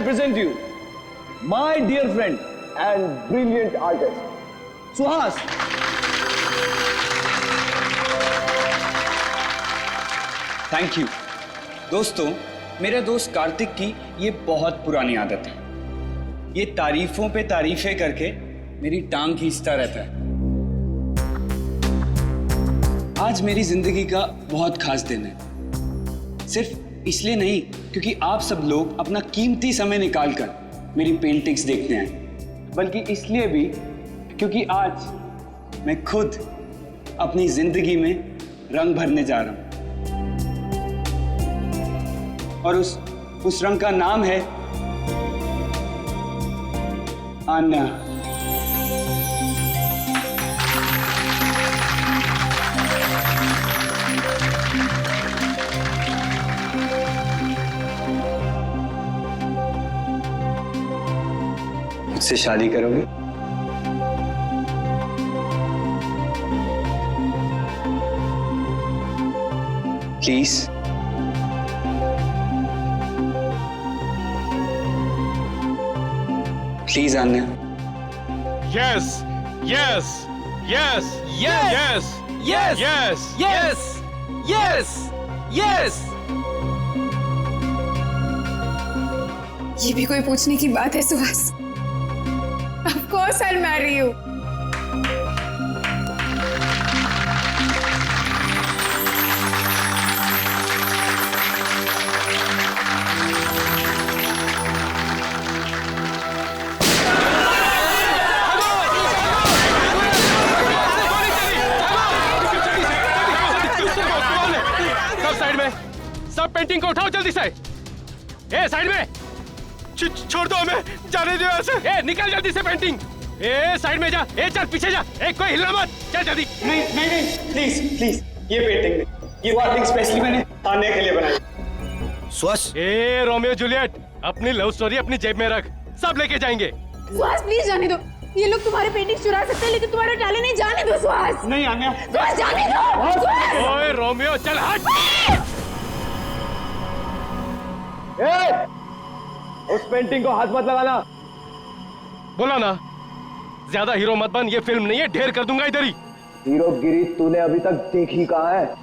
I present you my dear friend and brilliant artist, Suhas. Thank you. दोस्तों, मेरे दोस्त कार्तिक की ये बहुत पुरानी आदत है। ये तारीफों पे तारीफें करके मेरी टांग खींचता रहता है। आज मेरी जिंदगी का बहुत खास दिन है। सिर्फ इसलिए नहीं क्योंकि आप सब लोग अपना कीमती समय निकालकर मेरी पेंटिंग्स देखने आए, बल्कि इसलिए भी क्योंकि आज मैं खुद अपनी जिंदगी में रंग भरने जा रहा हूं। और उस रंग का नाम है आन्ना। मुझसे शादी करोगे? Please. Please Anya. Yes, yes, yes, yes, yes, yes, yes, yes, yes. ये भी कोई पूछने की बात है Suhas? Of course I'll marry you. सब पेंटिंग को उठाओ जल्दी से। ए साइड में छोड़ दो हमें, जाने दो यहाँ से। ए निकल जल्दी से पेंटिंग। ए साइड में जा। ए चल पीछे जा। ए कोई हिलना मत, चल जल्दी। नहीं नहीं नहीं, प्लीज प्लीज, ये पेंटिंग नहीं, ये आर्टिंग स्पेशली मैंने आन्या के लिए बनाई। सुहास, ए रोमियो जूलियट, अपनी लव स्टोरी अपनी जेब में रख, सब लेके जाएंगे। सुहास प्लीज जाने दो। ये लोग तुम्हारे पेंटिंग चुरा सकते हैं लेकिन तुम्हारा टैलेंट नहीं। जाने दो सुहास। नहीं आन्या, सुहास जाने दो। सुहास! ओए रोमियो चल हट। उस पेंटिंग को हाथ मत लगाना। बोला ना, ज्यादा हीरो मत बन, ये फिल्म नहीं है, ढेर कर दूंगा इधर ही। हीरोगिरी तूने अभी तक देखी कहाँ है?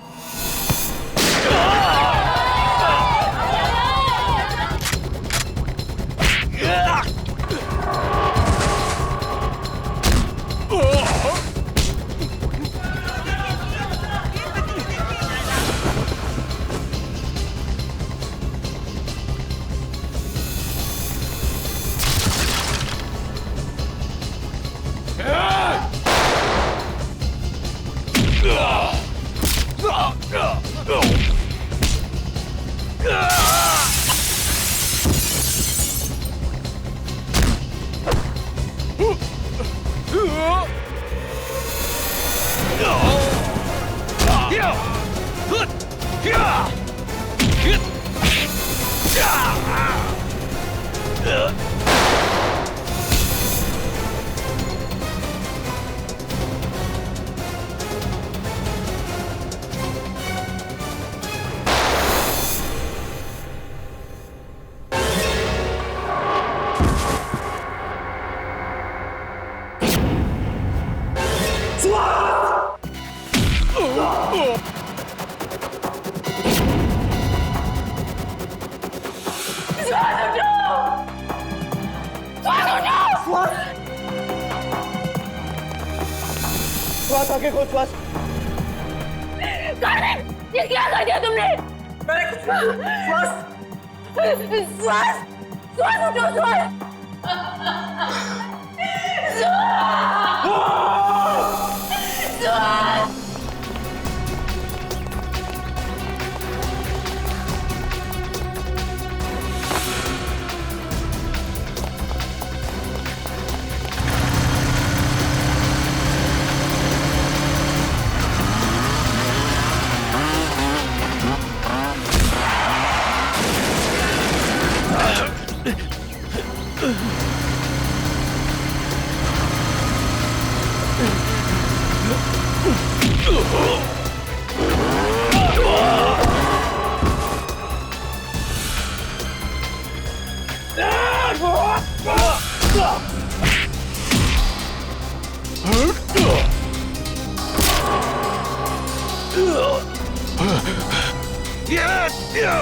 श्वास आके खोल, श्वास। कार्तिक, ये क्या कर दिया तुमने? मैंने कुछ श्वास, श्वास, श्वास उठो, श्वास। श्वास। आलिया,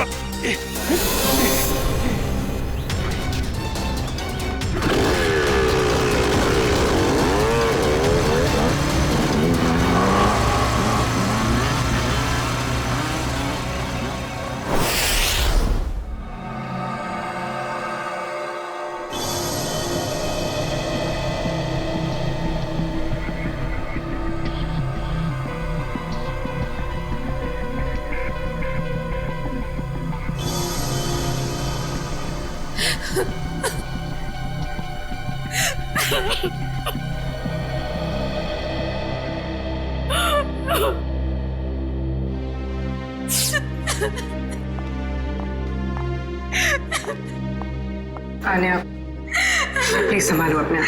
प्लीज संभालो अपने आप।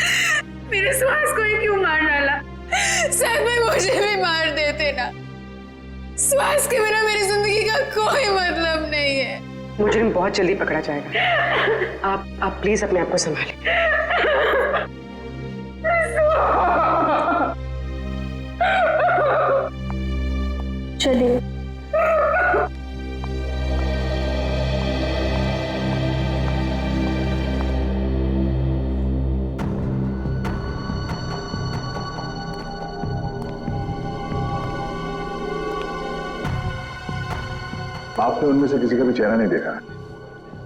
मेरे सुहास को ही क्यों मार डाला? शायद मैं मुझे भी मार देते ना। सुहास के बिना मेरी जिंदगी का कोई मतलब नहीं है। मुजरिम बहुत जल्दी पकड़ा जाएगा। आप प्लीज अपने आप को संभालें। चलिए। आपने उनमें से किसी का भी चेहरा नहीं देखा?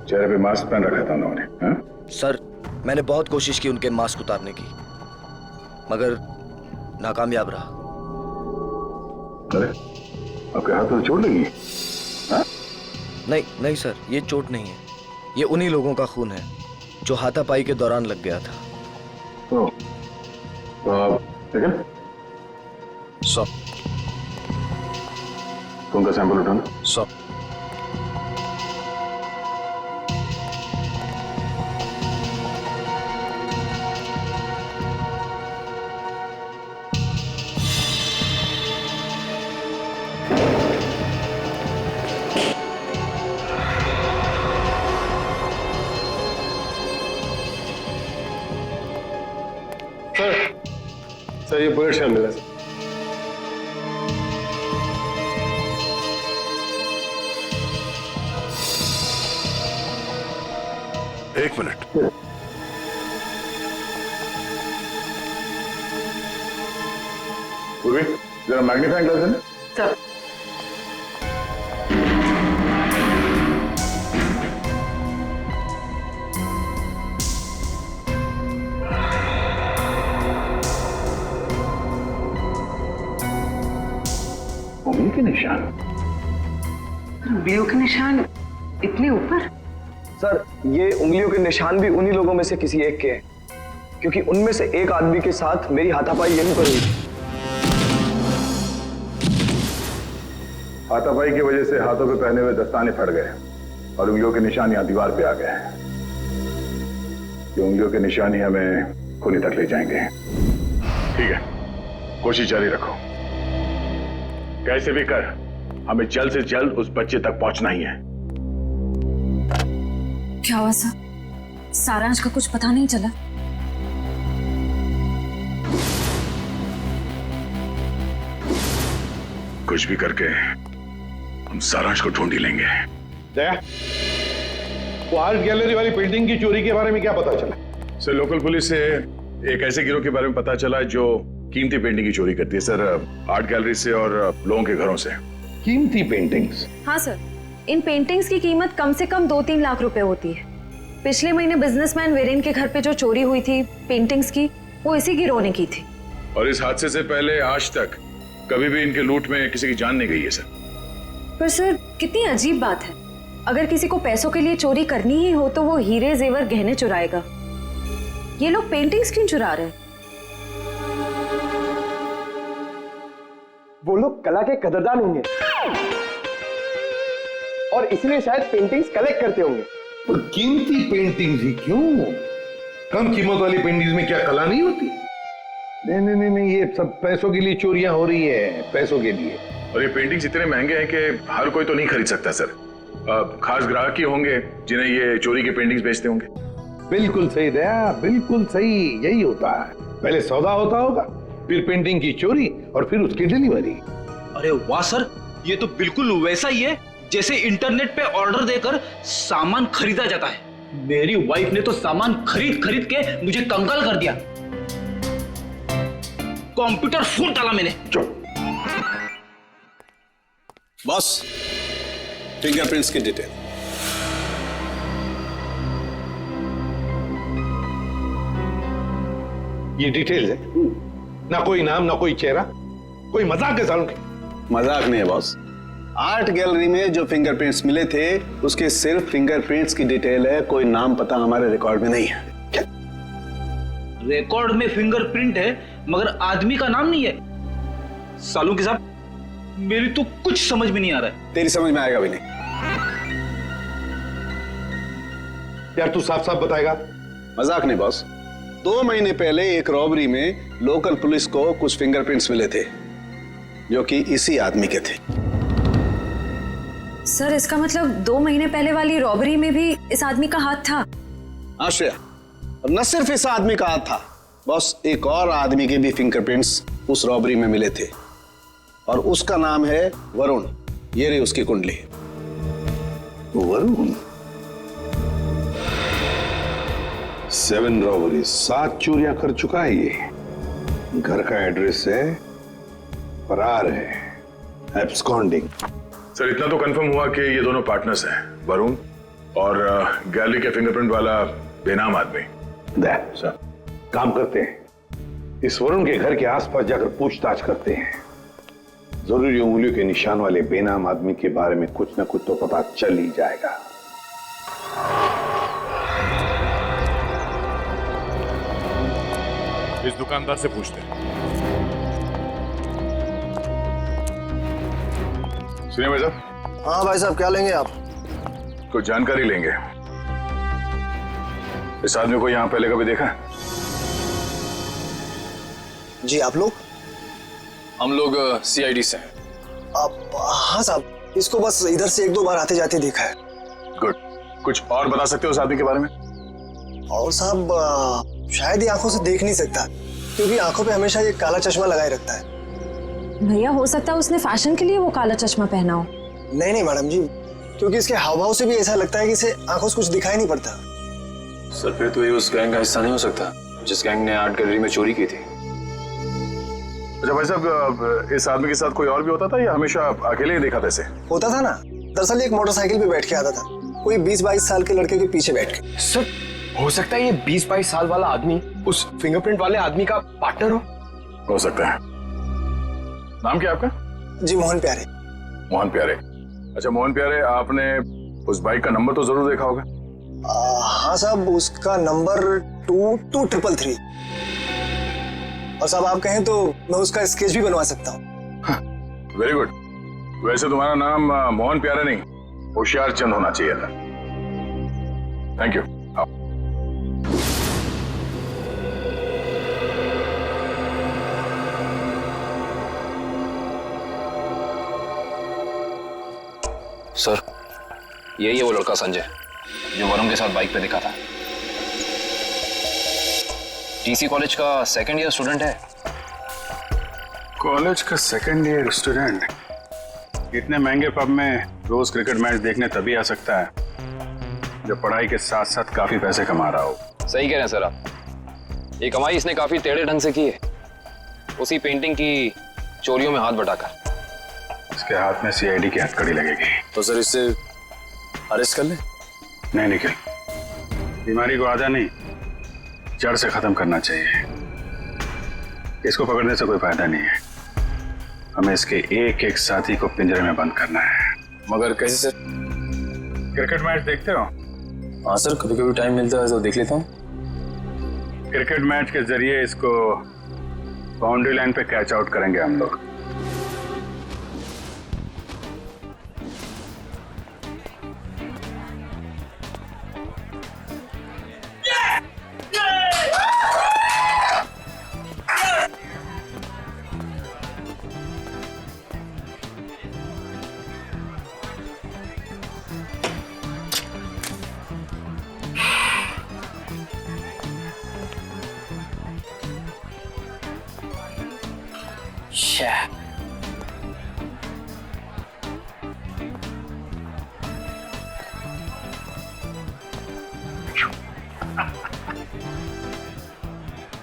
चेहरे पे मास्क पहन रखा था उन्होंने। हाँ? सर, मैंने बहुत कोशिश की उनके मास्क उतारने की, मगर नाकामयाब रहा। अरे, आपके हाथ में चोट लगी? हाँ? नहीं सर, ये चोट नहीं है। ये उन्हीं लोगों का खून है जो हाथापाई के दौरान लग गया था। तो आप लेकिन खून का सैंपल उठाना। सर ये बुलेट शॉट मिला सर। एक मिनट। पूर्वी, जरा मैग्नीफाइंग ग्लास देना। सर, उंगली के निशान। उंगलियों के निशान इतने ऊपर? सर ये उंगलियों के निशान भी उन्हीं लोगों में से किसी एक के हैं, क्योंकि उनमें से एक आदमी के साथ मेरी हाथापाई यहीं पर हुई। हाथापाई की वजह से हाथों पे पहने हुए दस्ताने फट गए और उंगलियों के निशान यहाँ दीवार पे आ गए। ये उंगलियों के निशान ही हमें खूनी तक ले जाएंगे। ठीक है, कोशिश जारी रखो। कैसे भी कर हमें जल्द से जल्द उस बच्चे तक पहुंचना ही है। क्या हुआ सर? सारांश का कुछ पता नहीं चला? कुछ भी करके हम सारांश को ढूंढ ही लेंगे। जया, वो आर्ट गैलरी वाली पेंटिंग की चोरी के बारे में क्या पता चला? सर लोकल पुलिस से एक ऐसे गिरोह के बारे में पता चला जो कीमती पेंटिंग की चोरी करती है सर, आर्ट गैलरी से और लोगों के घरों से। कीमती पेंटिंग्स? हाँ सर, इन पेंटिंग्स की कीमत कम से कम 2-3 लाख रुपए होती है। पिछले महीने बिजनेसमैन वीरेन के घर पे जो चोरी हुई थी पेंटिंग्स की, वो इसी गिरोह ने की थी। और इस हादसे से पहले आज तक कभी भी इनके लूट में किसी की जान नहीं गई है सर। पर सर कितनी अजीब बात है, अगर किसी को पैसों के लिए चोरी करनी ही हो तो वो हीरे जेवर गहने चुराएगा। ये लोग पेंटिंग्स क्यों चुरा रहे हैं? वो लोग कला के कदरदान होंगे और इसलिए शायद पेंटिंग्स कलेक्ट करते होंगे। तो कीमती पेंटिंग्स ही क्यों? कम कीमत वाली पेंटिंग्स में क्या कला नहीं होती? नहीं, ये सब पैसों के लिए चोरियां हो रही है, पैसों के लिए। और ये पेंटिंग्स इतने महंगे हैं कि हर कोई तो नहीं खरीद सकता सर। खास ग्राहक ही होंगे जिन्हें ये चोरी के पेंटिंग्स बेचते होंगे। बिल्कुल सही दया, बिल्कुल सही, यही होता है। पहले सौदा होता होगा, फिर पेंटिंग की चोरी और फिर उसकी डिलीवरी। अरे वाह सर, ये तो बिल्कुल वैसा ही है जैसे इंटरनेट पे ऑर्डर देकर सामान खरीदा जाता है। मेरी वाइफ ने तो सामान खरीद खरीद के मुझे कंगाल कर दिया। कंप्यूटर फूट डाला मैंने। चुप। बॉस, फिंगरप्रिंट्स की डिटेल। ये डिटेल्स है, ना कोई नाम ना कोई चेहरा, कोई मजाक है सालों की। मजाक नहीं है बॉस। आर्ट गैलरी में जो फिंगरप्रिंट्स मिले थे उसके सिर्फ फिंगरप्रिंट्स की डिटेल है, कोई नाम पता हमारे रिकॉर्ड में नहीं है। क्या? रिकॉर्ड में फिंगरप्रिंट है मगर आदमी का नाम नहीं है। सालू के साहब, मेरी तो कुछ समझ में नहीं आ रहा है। तेरी समझ में आएगा भी नहीं। यार तू साफ साफ बताएगा। मजाक नहीं बॉस। 2 महीने पहले एक रॉबरी में लोकल पुलिस को कुछ फिंगरप्रिंट्स मिले थे जो कि इसी आदमी के थे। सर इसका मतलब 2 महीने पहले वाली रॉबरी में भी इस आदमी का हाथ था। आश्रया, और न सिर्फ इस आदमी का हाथ था बॉस, एक और आदमी के भी फिंगरप्रिंट्स उस रॉबरी में मिले थे और उसका नाम है वरुण। ये रही उसकी कुंडली। वरुण? 7 रॉबरी, 7 चोरियां कर चुका है ये। घर का एड्रेस है, फरार है, एब्सकॉन्डिंग। सर इतना तो कंफर्म हुआ कि ये दोनों पार्टनर्स हैं, वरुण और गैलरी के फिंगरप्रिंट वाला बेनाम आदमी। सर काम करते हैं, इस वरुण के घर के आसपास जाकर पूछताछ करते हैं। जरूरी उंगलियों के निशान वाले बेनाम आदमी के बारे में कुछ न कुछ तो पता चल ही जाएगा। इस दुकानदार से पूछते हैं। सुनिए भाई साहब। हाँ भाई साहब, क्या लेंगे आप? कुछ जानकारी लेंगे। इस आदमी को यहाँ पहले कभी देखा है? जी, आप लोग? हम लोग CID से हैं। आप? हाँ साहब, इसको बस इधर से 1-2 बार आते जाते देखा है। गुड। कुछ और बता सकते हो उस आदमी के बारे में? और साहब शायद ये आंखों से देख नहीं सकता क्योंकि आंखों पे हमेशा ये काला चश्मा लगाए रखता है। भैया हो सकता है उसने फैशन के लिए वो काला चश्मा पहना हो। नहीं नहीं मैडम जी, क्योंकि इसके हाव भाव से भी ऐसा लगता है कि इसे आंखों से कुछ दिखाई नहीं पड़ता। सर फिर तो ये उस गैंग का हिस्सा नहीं हो सकता जिस गैंग ने आर्ट गैलरी में चोरी की थी। अच्छा भाई साहब, इस आदमी के साथ कोई और भी होता था या हमेशा अकेले ही देखा था इसे? होता था ना, दरअसल एक मोटरसाइकिल पे बैठ के आता था, कोई 20-22 साल के लड़के के पीछे बैठ के। सर हो सकता है ये 20-22 साल वाला आदमी उस फिंगरप्रिंट वाले आदमी का पार्टनर हो सकता है। नाम क्या आपका? जी, मोहन प्यारे। मोहन प्यारे। अच्छा मोहन प्यारे, आपने उस बाइक का नंबर तो जरूर देखा होगा। हाँ साहब, उसका नंबर 2233। और साहब आप कहें तो मैं उसका स्केच भी बनवा सकता हूँ। Very good. वैसे तुम्हारा नाम मोहन प्यारे नहीं, होशियार चंद होना चाहिए था। Thank you. सर यही है वो लड़का संजय जो वरुण के साथ बाइक पे दिखा था। TC कॉलेज का 2nd ईयर स्टूडेंट है। कॉलेज का 2nd ईयर स्टूडेंट इतने महंगे पब में रोज क्रिकेट मैच देखने तभी आ सकता है जब पढ़ाई के साथ साथ काफी पैसे कमा रहा हो। सही कह रहे हैं सर आप। ये कमाई इसने काफी टेढ़े ढंग से की है, उसी पेंटिंग की चोरियों में हाथ बटाकर। इसके हाथ में CID की हथकड़ी लगेगी। तो सर इससे अरेस्ट कर ले? नहीं निखिल, बीमारी को आधा नहीं जड़ से खत्म करना चाहिए। इसको पकड़ने से कोई फायदा नहीं है, हमें इसके एक एक साथी को पिंजरे में बंद करना है। मगर कैसे सर? क्रिकेट मैच देखते हो? हाँ सर, कभी कभी टाइम मिलता है तो देख लेता हूँ। क्रिकेट मैच के जरिए इसको बाउंड्री लाइन पे कैच आउट करेंगे हम लोग।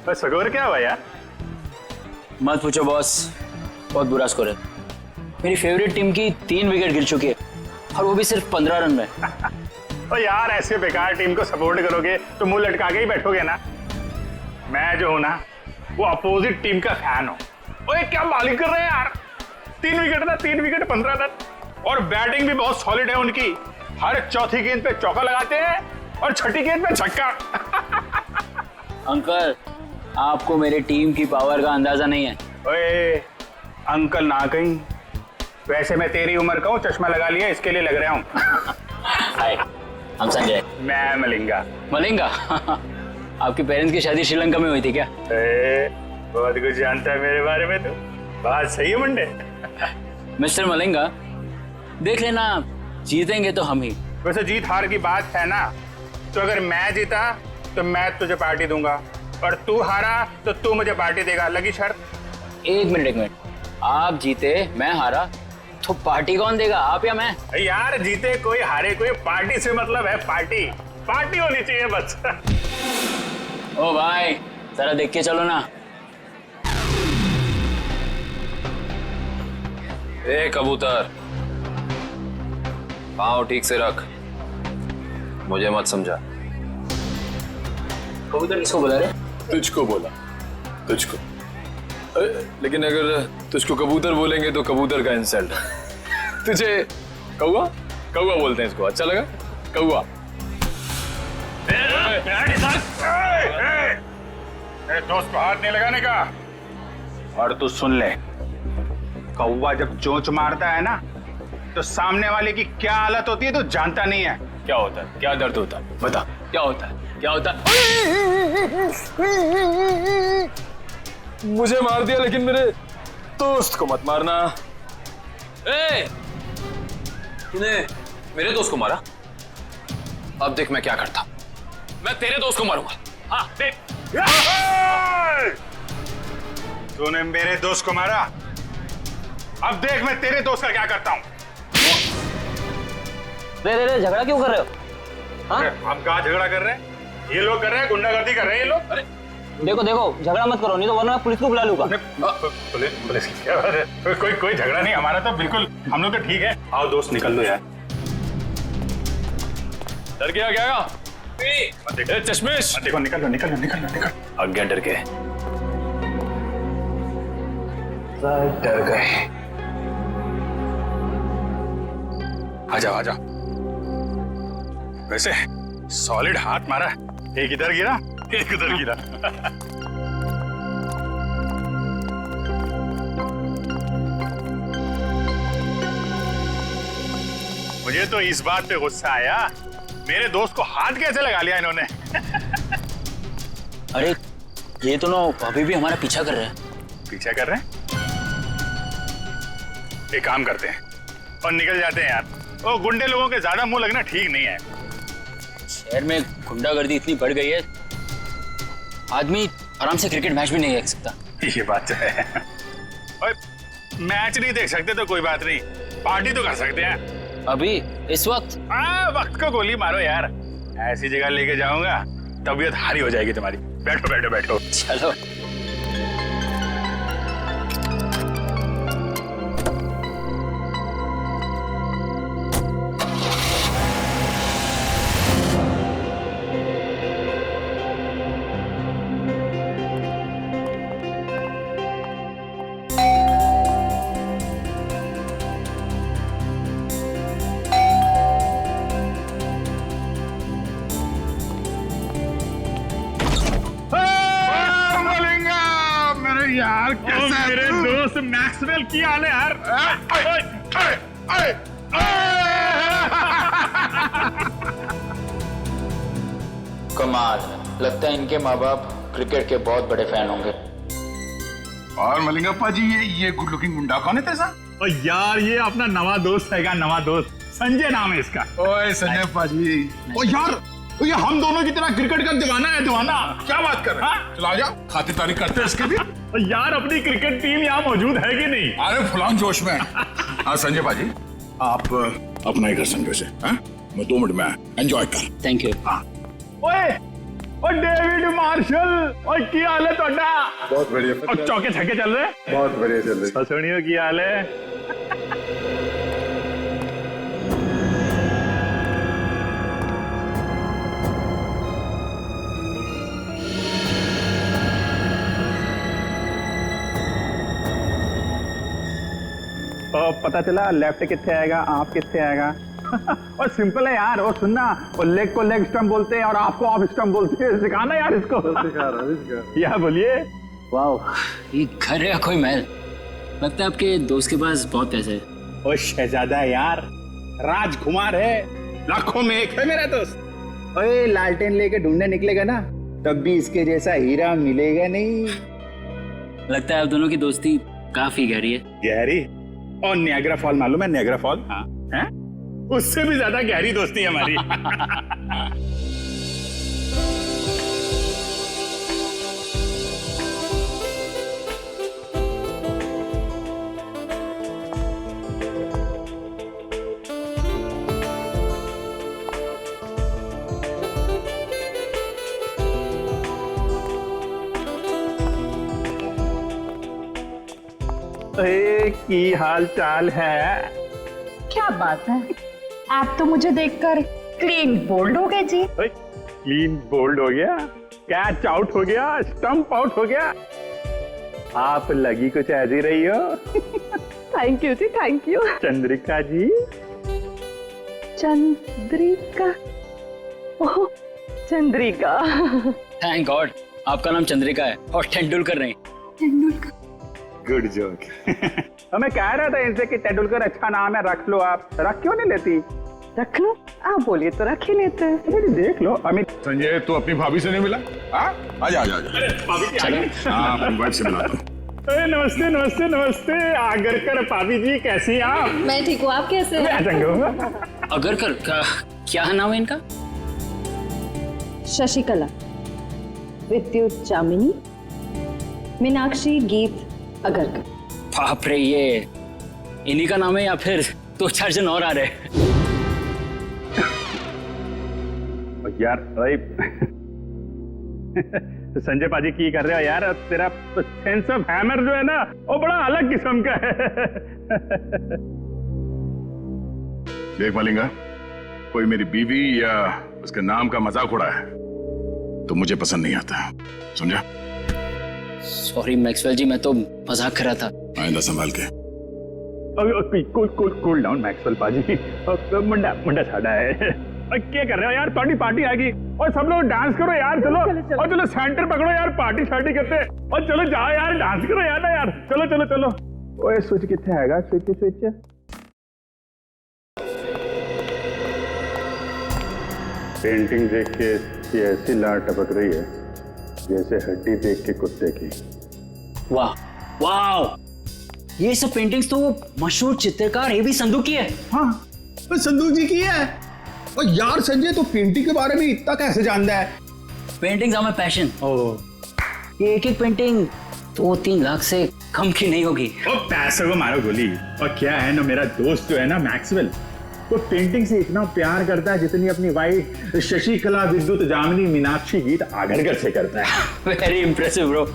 बस स्कोर क्या हुआ यार? मत पूछो बॉस, बहुत बुरा स्कोर है। मेरी फेवरेट टीम की 3 विकेट गिर चुकी है और वो भी सिर्फ 15 रन में। ओ यार, ऐसे बेकार टीम को सपोर्ट करोगे तो मुंह लटका के ही बैठोगे ना। मैं जो हूं ना, वो अपोजिट टीम का फैन हूं। ओए क्या मालिक कर रहे हैं यार, 3 विकेट था, 3 विकेट 15 रन। और बैटिंग भी बहुत सॉलिड है उनकी। हर चौथी गेंद पे चौका लगाते हैं और छठी गेंद पे छक्का। अंकल, आपको मेरी टीम की पावर का अंदाजा नहीं है। ओए अंकल ना कहीं, वैसे मैं तेरी उम्र का हूँ, चश्मा लगा लिया इसके लिए लग रहा हूँ। हाय, हम संजय। मैं मलिंगा। मलिंगा? आपके पेरेंट्स की शादी श्रीलंका में हुई थी क्या? बहुत कुछ जानता है मेरे बारे में तो। बात सही है मुंडे। मिस्टर मलिंगा, देख लेना, जीतेंगे तो हम ही। वैसे जीत हार की बात है ना, तो अगर मैं जीता तो मैं तुझे पार्टी दूंगा और तू हारा तो तू मुझे पार्टी देगा। लगी शर्त? एक मिनट, आप जीते मैं हारा तो पार्टी कौन देगा, आप या मैं? यार जीते कोई हारे कोई, पार्टी से मतलब है पार्टी। पार्टी होनी चाहिए बस। ओ भाई, जरा देख के चलो ना। ए कबूतर, पाँव ठीक से रख, मुझे मत समझा। कबूतर किसको बुला रहे? तुझको बोला, तुझको। लेकिन अगर तुझको कबूतर बोलेंगे तो कबूतर का इंसल्ट। तुझे कौवा कौवा बोलते हैं इसको, अच्छा लगा? कौवा। दोस्त को हाथ नहीं लगाने का। और तू सुन ले, कौवा जब चोंच मारता है ना, तो सामने वाले की क्या हालत होती है तो जानता नहीं है। क्या होता है? क्या दर्द होता है? बता, क्या होता है? क्या होता है? मुझे मार दिया, लेकिन मेरे दोस्त को मत मारना। तूने मेरे दोस्त को मारा? अब देख मैं क्या करता। मैं तेरे दोस्त को मारूंगा। हाँ देख। तूने मेरे दोस्त को मारा, अब देख मैं तेरे दोस्त का क्या करता हूँ। रे झगड़ा क्यों कर रहे हो? हाँ? हम कहाँ झगड़ा कर रहे हैं? ये लोग कर रहे हैं, गुंडागर्दी कर रहे हैं ये लोग। अरे देखो, झगड़ा मत करो, नहीं तो वरना मैं पुलिस को बुला लूंगा। पुलिस की क्या बात है? कोई झगड़ा नहीं, हमारा तो बिल्कुल, हम लोग तो ठीक है। आओ दोस्त निकल लो यार। डर गया क्या? चश्मेश देखो, निकल। आज्ञा डर गए, डर गए। आ जाओ। वैसे सॉलिड हाथ मारा, एक इधर गिरा एक उधर गिरा। मुझे तो इस बात पे गुस्सा आया, मेरे दोस्त को हाथ कैसे लगा लिया इन्होंने। अरे ये तो ना अभी भी हमारा पीछा कर रहे हैं। पीछा कर रहे हैं? एक काम करते हैं और निकल जाते हैं यार। वो गुंडे लोगों के ज्यादा मुंह लगना ठीक नहीं है। शहर में गुंडागर्दी इतनी बढ़ गई है, आदमी आराम से क्रिकेट मैच भी नहीं देख सकता। ये बात है। और मैच नहीं देख सकते तो कोई बात नहीं, पार्टी तो कर सकते हैं। अभी इस वक्त? वक्त को गोली मारो यार। ऐसी जगह लेके जाऊंगा तबीयत हारी हो जाएगी तुम्हारी। बैठो। चलो। यार कैसा मेरे दोस्त मैक्सवेल की हाल है यार। कमाल, लगता है इनके माँ बाप क्रिकेट के बहुत बड़े फैन होंगे। और मलिंगप्पा जी, ये गुड लुकिंग मुंडा कौन है तेरा? और यार ये अपना नवा दोस्त है, नवा दोस्त संजय नाम है इसका। ओए संजय पाजी, ओ यार ये हम दोनों की तरह क्रिकेट का दीवाना है, दीवाना। क्या बात कर रहे हैं? चला जा, खातिरदारी करते हैं इसके भी। यार अपनी क्रिकेट टीम यहाँ मौजूद है कि नहीं? अरे फुलान जोश में। हाँ संजय पाजी, आप अपना ही कर संजय से। मैं 2 मिनट में एंजॉय कर। Thank you. हाँ ओए और डेविड मार्शल और की हाल है तोड़ा? बहुत बढ़िया। और चौके छक्के चल रहे? बहुत बढ़िया चल रही। ससुनियों की हाल है? पता चला लेफ्ट कितने आएगा, आप कितने आएगा। और सिंपल है यार, और सुनना, और लेग को लेग स्टंप बोलते हैं और आपको ऑफ स्टंप बोलते हैं। सिखाना यार इसको। या बोलिए। वाह, ये घर है कोई महल? लगता है आपके दोस्त के पास बहुत पैसे है। ओ शहजादा यार, राजकुमार है, लाखों में एक है मेरा दोस्त। ओए लालटेन लेके ढूंढने निकलेगा ना, तब भी इसके जैसा हीरा मिलेगा नहीं। लगता है आप दोनों की दोस्ती काफी गहरी है। गहरी? और नियाग्रा फॉल मालूम है? नियाग्रा फॉल, हाँ, हैं? उससे भी ज्यादा गहरी दोस्ती है हमारी। की हाल चाल है? क्या बात है, आप तो मुझे देखकर क्लीन बोल्ड हो गए जी। क्लीन बोल्ड हो गया, कैच आउट हो गया, स्टंप आउट हो गया। आप लगी कुछ ऐसी रही हो। Thank you ji, thank you. Chandrika ji. Chandrika? Oh, Chandrika. Thank God, आपका नाम चंद्रिका है और तेंदुलकर नहीं। तेंदुलकर? Good joke. मैं कह रहा था इनसे कि तेंदुलकर अच्छा नाम है, रख लो। आप रख क्यों नहीं लेती? रख लो, आप बोलिए तो रख ही लेते हैं। देख लो अमित। संजय, तू अपनी भाभी से नहीं मिला? आजा आजा आजा। भाभी जी आ गई। हाँ, अपनी वाइफ से मिलाता हूँ। नमस्ते नमस्ते नमस्ते। आगरकर भाभी जी, कैसी हैं आप? मैं ठीक हूँ, आप कैसे हैं? अगरकर क्या नाम है इनका? शशिकला, विद्युत जामिनी, मीनाक्षी, गीत अगरकर। बाप रे, ये इन्हीं का नाम है या फिर 2-4 जन और आ रहे? यार तो संजय पाजी की कर रहे हो यार? तेरा सेंस ऑफ हैमर जो है ना, वो बड़ा अलग किस्म का है। देख मालिंगा, कोई मेरी बीवी या उसके नाम का मजाक उड़ा है तो मुझे पसंद नहीं आता, समझा? सॉरी मैक्सवेल जी, मैं तो मजाक कर रहा था। आइंदा संभाल के। कूल डाउन मैक्सवेल पाजी। मुंडा मुंडा साड़ा है। क्या कर रहे हो यार? पार्टी आ गई और सब लोग डांस करो यार। चलो और चलो सेंटर पकड़ो यार, पार्टी करते हैं। और चलो जाओ यार, डांस करो यार ना यार। चलो चलो चलो। ओए स्विच कितने आएगा? स्विच। पेंटिंग देख के ऐसी लार टपक रही है जैसे हड्डी देख के कुत्ते की। वाह वाह, ये सब पेंटिंग्स तो वो मशहूर चित्रकार एवी संधू की है। हाँ, संधू जी की है। और यार संजय तो पेंटिंग के बारे में इतना कैसे जानता है? Paintings are my passion. ये एक पेंटिंग 2-3 लाख से कम की नहीं होगी। और पैसे को मारो गोली। और क्या है ना, मेरा दोस्त जो है ना मैक्सवेल, वो पेंटिंग से इतना प्यार करता है जितनी अपनी वाइफ शशिकला, विद्युत जामिनी, मीनाक्षी, गीत आगरकर से करता है। Very impressive bro.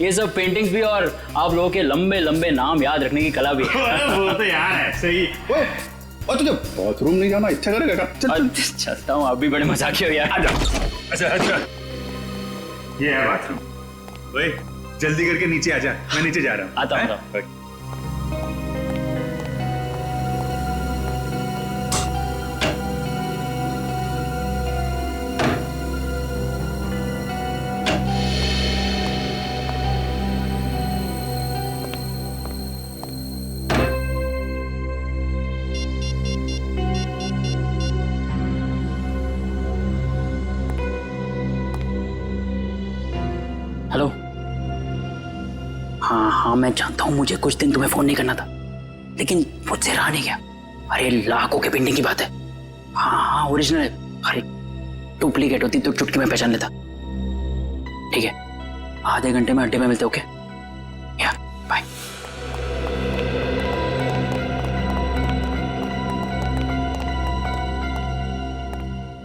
ये सब पेंटिंग्स भी और आप लोगों के लंबे लंबे नाम याद रखने की कला भी है। वो तो यार ऐसे ही। और तुझे बाथरूम नहीं जाना इच्छा करेगा? चलता हूँ, आप भी बड़े मजाकी हो यार। अच्छा, ये है बाथरूम। ओए जल्दी करके नीचे आ जा, मैं नीचे जा रहा हूँ। आता हूँ। हेलो। हाँ, मैं जानता हूँ मुझे कुछ दिन तुम्हें फोन नहीं करना था, लेकिन मुझसे रहा नहीं गया। अरे लाखों के पेंटिंग की बात है। हाँ, ओरिजिनल है। अरे डुप्लीकेट होती तो चुटकी में पहचान लेता। ठीक है, आधे घंटे में अड्डे में मिलते। ओके, या बाय।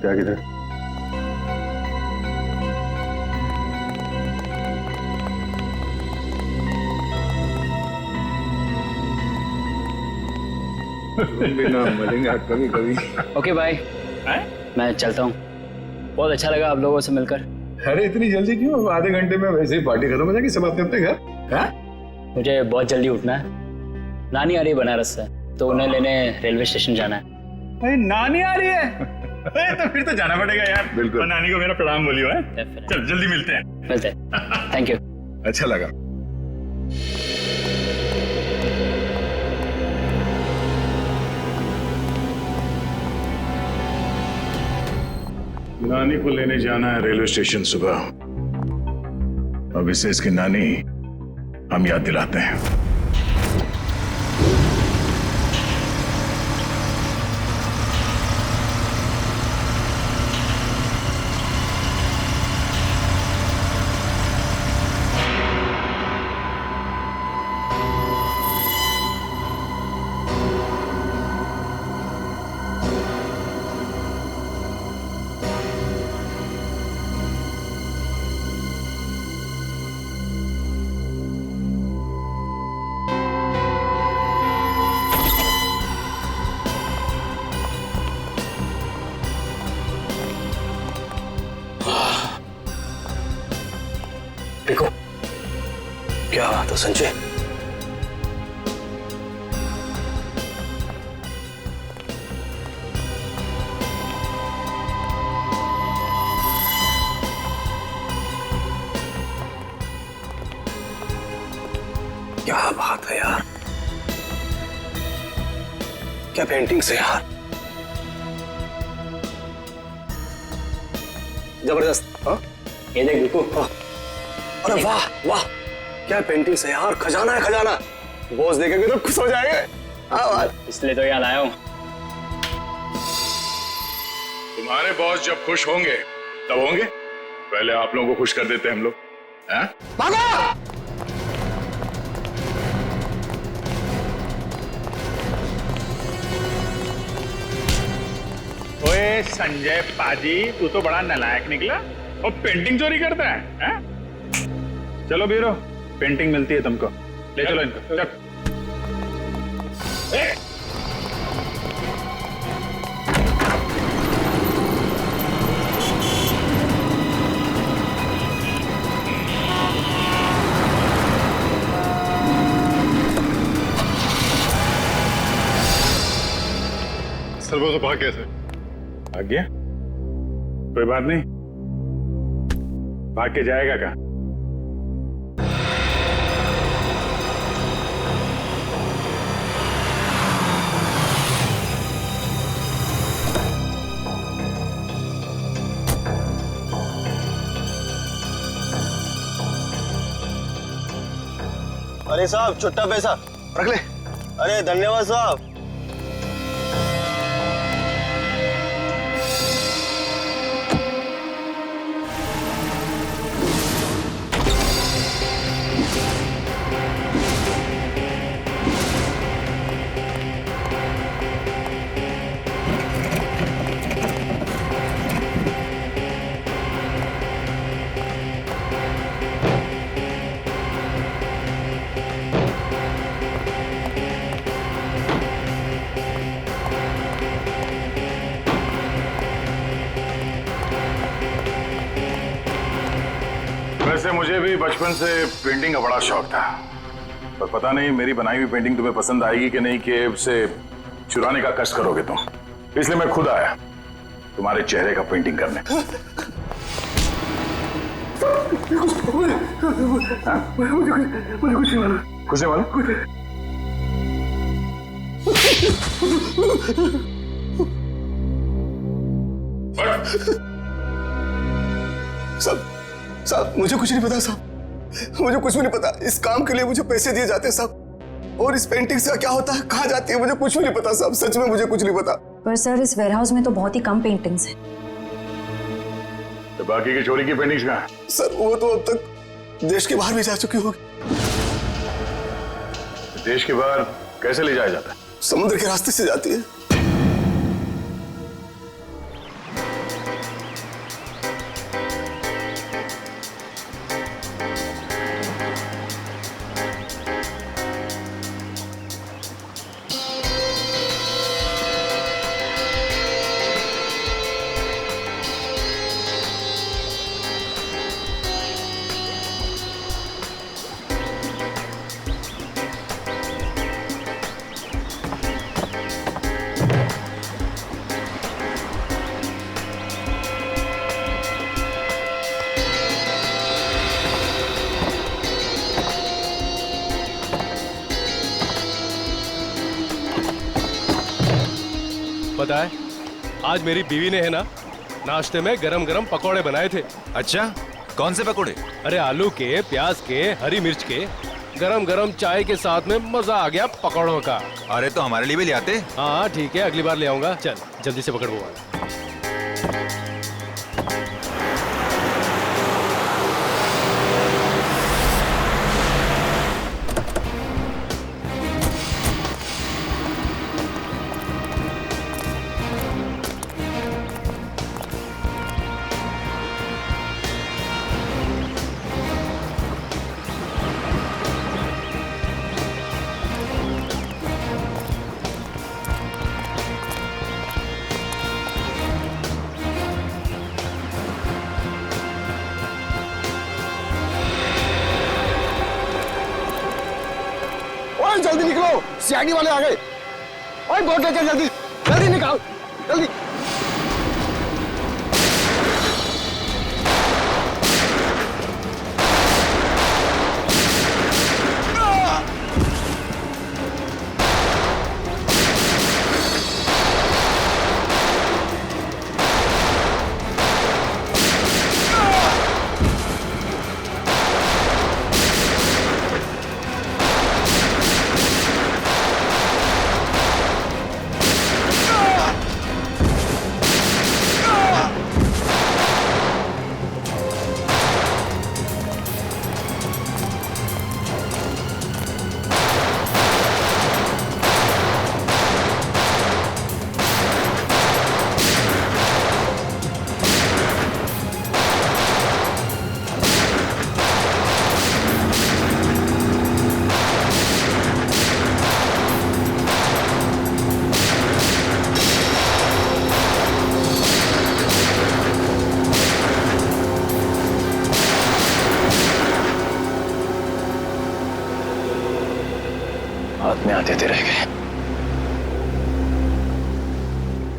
क्या किधर? भी ना मिलेंगे कभी कभी। ओके बाय, मैं चलता हूँ। बहुत अच्छा लगा आप लोगों से मिलकर। अरे इतनी जल्दी क्यों? आधे घंटे में वैसे ही पार्टी खत्म हो जाएगी, सब अपने अपने घर। हाँ? मुझे बहुत जल्दी उठना है, नानी आ रही है बनारस से, तो उन्हें लेने रेलवे स्टेशन जाना है। अरे नानी आ रही है? तो फिर तो जाना पड़ेगा यार। बिल्कुल। और नानी को मेरा प्रणाम बोलियो है। Definitely. चल जल्दी मिलते हैं। मिलते हैं, थैंक यू। अच्छा लगा। नानी को लेने जाना है रेलवे स्टेशन सुबह। अब इसे इसकी नानी हम याद दिलाते हैं। देखो क्या बात है संजय, क्या बात है यार, क्या पेंटिंग्स है यार, जबरदस्त। हाँ ये देख बिल्कुल। अरे वाह वाह, क्या पेंटिंग्स है यार, खजाना है खजाना। बॉस देखेंगे तो खुश हो जाएंगे। हाँ, इसलिए तो यहाँ आया हूँ। तुम्हारे बॉस जब खुश होंगे तब होंगे, पहले आप लोगों को खुश कर देते हैं हम लोग। हाँ? भागो! ओए संजय पाजी, तू तो बड़ा नालायक निकला और पेंटिंग चोरी करता है, हैं? चलो बीरो, पेंटिंग मिलती है तुमको, ले चलो इनको। चल। सर वो तो भाग गया सर। भाग गया? कोई बात नहीं, भाग के जाएगा कहाँ? अरे साहब छुट्टा पैसा रख ले। अरे धन्यवाद साहब। वैसे मुझे भी बचपन से पेंटिंग का बड़ा शौक था, पर पता नहीं मेरी बनाई हुई पेंटिंग तुम्हें पसंद आएगी कि नहीं, कि उसे चुराने का कष्ट करोगे तुम। इसलिए मैं खुद आया तुम्हारे चेहरे का पेंटिंग करने। मुझे कुछ नहीं मालूम। कुछ नहीं मालूम? साहब मुझे कुछ नहीं पता साहब, मुझे कुछ भी नहीं पता। इस काम के लिए मुझे पैसे दिए जाते हैं साहब, और इस पेंटिंग से क्या होता है, कहाँ जाती है, मुझे कुछ भी नहीं पता साहब, सच में मुझे कुछ नहीं पता। पर सर इस वेयरहाउस में तो बहुत ही कम पेंटिंग्स हैं। तो बाकी की चोरी की पेंटिंग्स कहाँ हैं? सर वो तो अब तक देश के बाहर भी जा चुकी होगी। देश के बाहर कैसे ले जाया जाता है? समुद्र के रास्ते से जाती है। बताए, आज मेरी बीवी ने है ना नाश्ते में गरम गरम पकौड़े बनाए थे। अच्छा, कौन से पकौड़े? अरे आलू के, प्याज के, हरी मिर्च के, गरम गरम चाय के साथ में मजा आ गया पकौड़ों का। अरे तो हमारे लिए भी ले आते। हाँ ठीक है, अगली बार ले आऊंगा। चल जल्दी से पकड़ वो वाला। जल्दी निकलो, सीआईडी वाले आ गए। ओए बोट लेकर जल्दी जल्दी निकाल, जल्दी। हाथ में आते रह गए।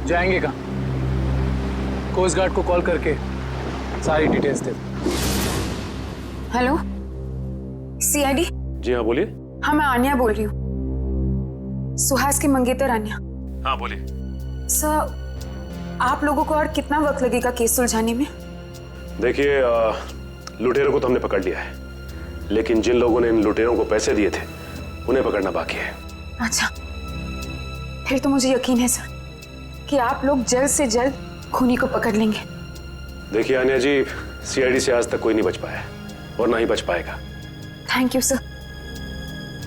जाएंगे कहाँ? कोस्ट गार्ड को कॉल करके सारी डिटेल्स दे दो। Hello, CID? जी हाँ बोलिए। हाँ मैं आन्या बोल रही हूँ, सुहास की मंगेतर आन्या। हाँ बोलिए। सर, आप लोगों को और कितना वक्त लगेगा केस सुलझाने में? देखिए, लुटेरों को तो हमने पकड़ लिया है, लेकिन जिन लोगों ने इन लुटेरों को पैसे दिए थे उन्हें पकड़ना बाकी है। अच्छा, फिर तो मुझे यकीन है सर कि आप लोग जल्द से जल्द खूनी को पकड़ लेंगे। देखिए आन्या जी, सीआईडी से आज तक कोई नहीं बच पाया और ना ही बच पाएगा। Thank you sir.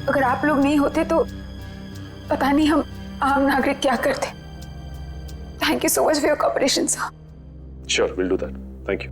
अगर आप लोग नहीं होते तो पता नहीं हम आम नागरिक क्या करते। Thank you so much for your cooperation sir. Sure, will do that. Thank you.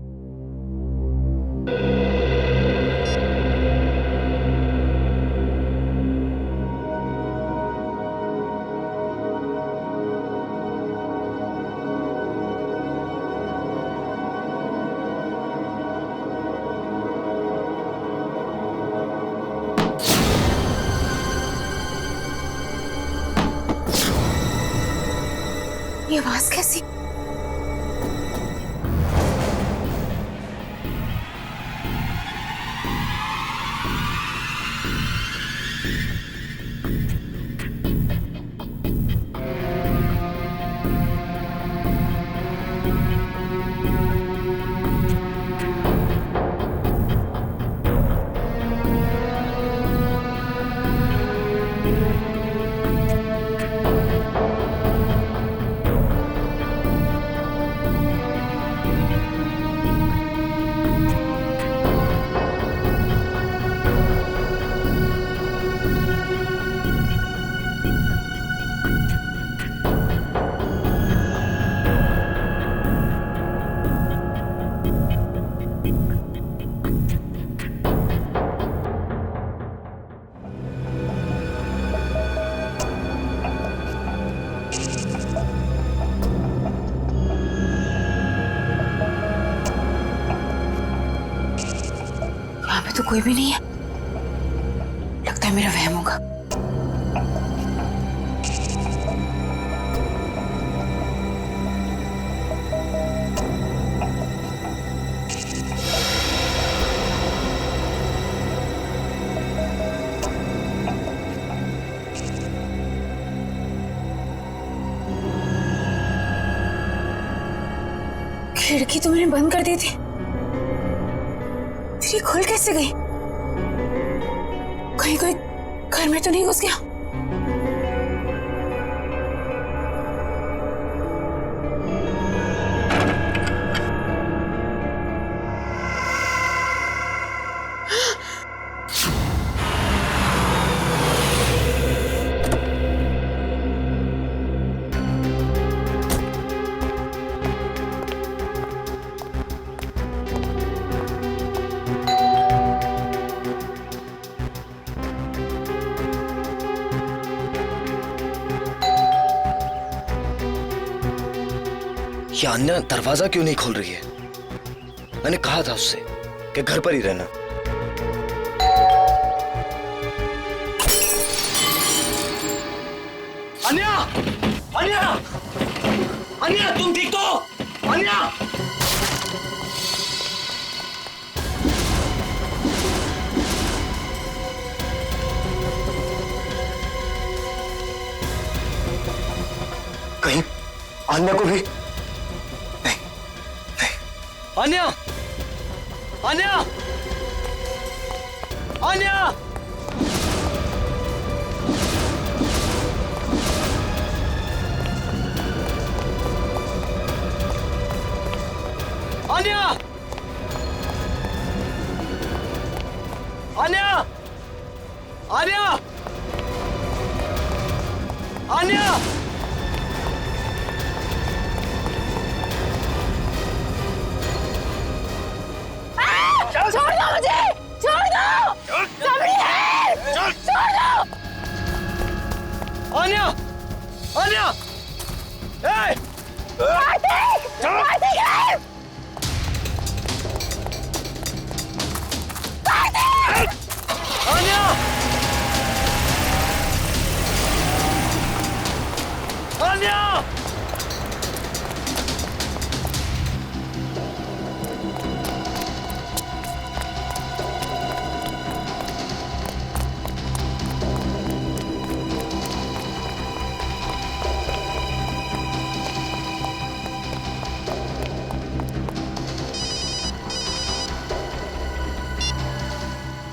ये आवाज कैसी? तो कोई भी नहीं है, लगता है मेरा वहम होगा। खिड़की तो मैंने बंद कर दी थी, फिर ये खुल कैसे गई? कहीं कोई घर में तो नहीं घुस गया? ये अन्या दरवाजा क्यों नहीं खोल रही है? मैंने कहा था उससे कि घर पर ही रहना। अन्या! अन्या! अन्या, तुम ठीक तो? अन्या! कहीं अन्या को भी अन्या! अन्या! अन्या! अन्या! अन्या! अन्या! अन्या! छोड़ दो मुझे! छोड़ दो! सबरी है! छोड़ दो! अन्या! अन्या! ए! कार्तिक! कार्तिक है! कार्तिक! अन्या! अन्या!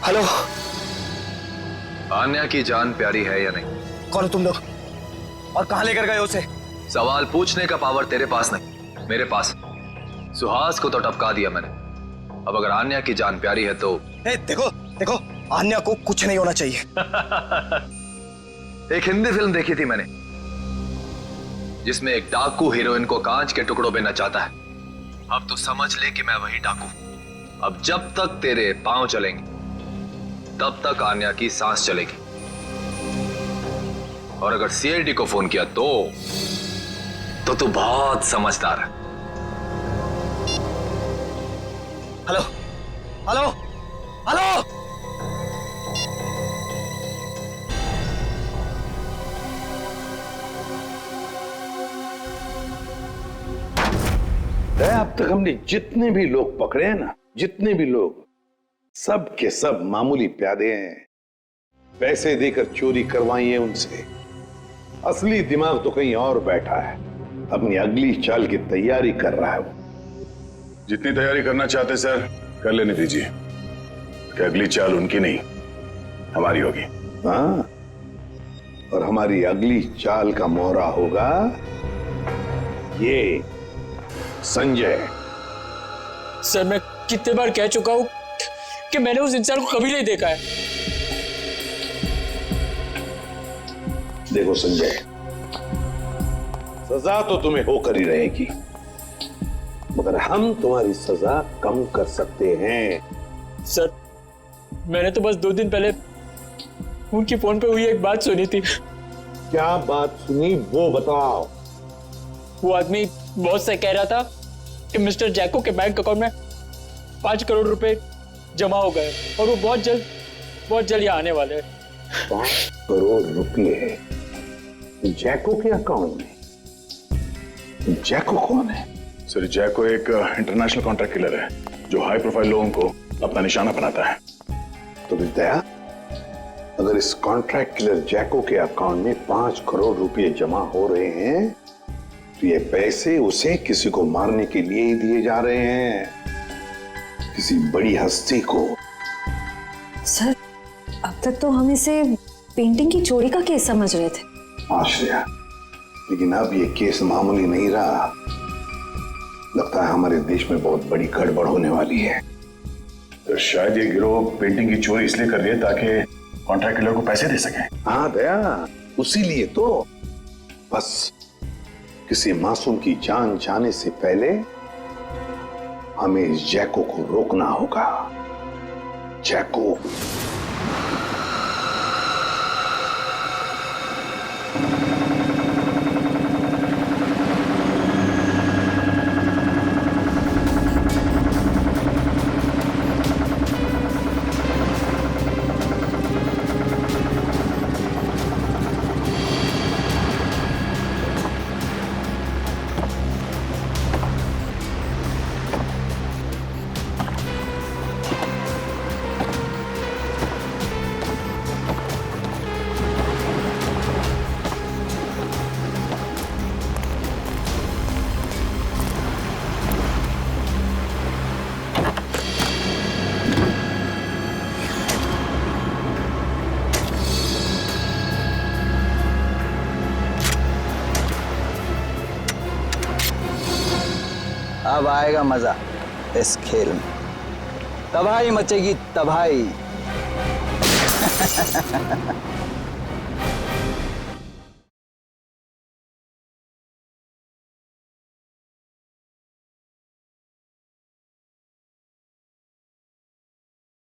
हेलो, आन्या की जान प्यारी है या नहीं? कौन हो तुम लोग और कहां लेकर गए उसे? सवाल पूछने का पावर तेरे पास नहीं, मेरे पास। सुहास को तो टपका दिया मैंने। अब अगर आन्या की जान प्यारी है तो देखो देखो, आन्या को कुछ नहीं होना चाहिए। एक हिंदी फिल्म देखी थी मैंने जिसमें एक डाकू हीरोइन को कांच के टुकड़ों में नचाता है। अब तो समझ ले कि मैं वही डाकू। अब जब तक तेरे पांव चलेंगे तब तक आन्या की सांस चलेगी। और अगर सीआईडी को फोन किया तो तू बहुत समझदार है। हेलो हेलो हेलो, अब तक हमने जितने भी लोग पकड़े हैं ना, जितने भी लोग, सब के सब मामूली प्यादे हैं। पैसे देकर चोरी करवाई है उनसे। असली दिमाग तो कहीं और बैठा है, अपनी अगली चाल की तैयारी कर रहा है वो। जितनी तैयारी करना चाहते सर कर लेने दीजिए, कि अगली चाल उनकी नहीं हमारी होगी। हाँ, और हमारी अगली चाल का मोहरा होगा ये संजय। सर मैं कितने बार कह चुका हूं कि मैंने उस इंसान को कभी नहीं देखा है। देखो संजय, सजा तो तुम्हें होकर ही रहेगी, मगर हम तुम्हारी सजा कम कर सकते हैं। सर मैंने तो बस 2 दिन पहले उनकी फोन पे हुई एक बात सुनी थी। क्या बात सुनी वो बताओ। वो आदमी बॉस से कह रहा था कि मिस्टर जैको के बैंक अकाउंट में 5 करोड़ रुपए जमा हो गए और वो बहुत जल्द यहाँ आने वाले हैं। 5 करोड़ रुपए जैको के अकाउंट में? जैको कौन है? सर जैको एक इंटरनेशनल कॉन्ट्रैक्ट किलर है जो हाई प्रोफाइल लोगों को अपना निशाना बनाता है। तो विद्या, अगर इस कॉन्ट्रैक्ट किलर जैको के अकाउंट में 5 करोड़ रुपए जमा हो रहे हैं तो ये पैसे उसे किसी को मारने के लिए ही दिए जा रहे हैं, किसी बड़ी हस्ती को। सर, अब तक तो हम इसे पेंटिंग की चोरी का केस समझ रहे थे। आश्रया, लेकिन अब ये केस मामूली नहीं रहा। लगता है हमारे देश में बहुत बड़ी गड़बड़ होने वाली है। तो शायद ये गिरोह पेंटिंग की चोरी इसलिए कर रही है ताकि कॉन्ट्रैक्ट किलर को पैसे दे सके। हाँ दया, उसी लिए तो। बस किसी मासूम की जान जाने से पहले हमें इस जैको को रोकना होगा। जैको। अब आएगा मजा इस खेल में। तबाही मचेगी, तबाही।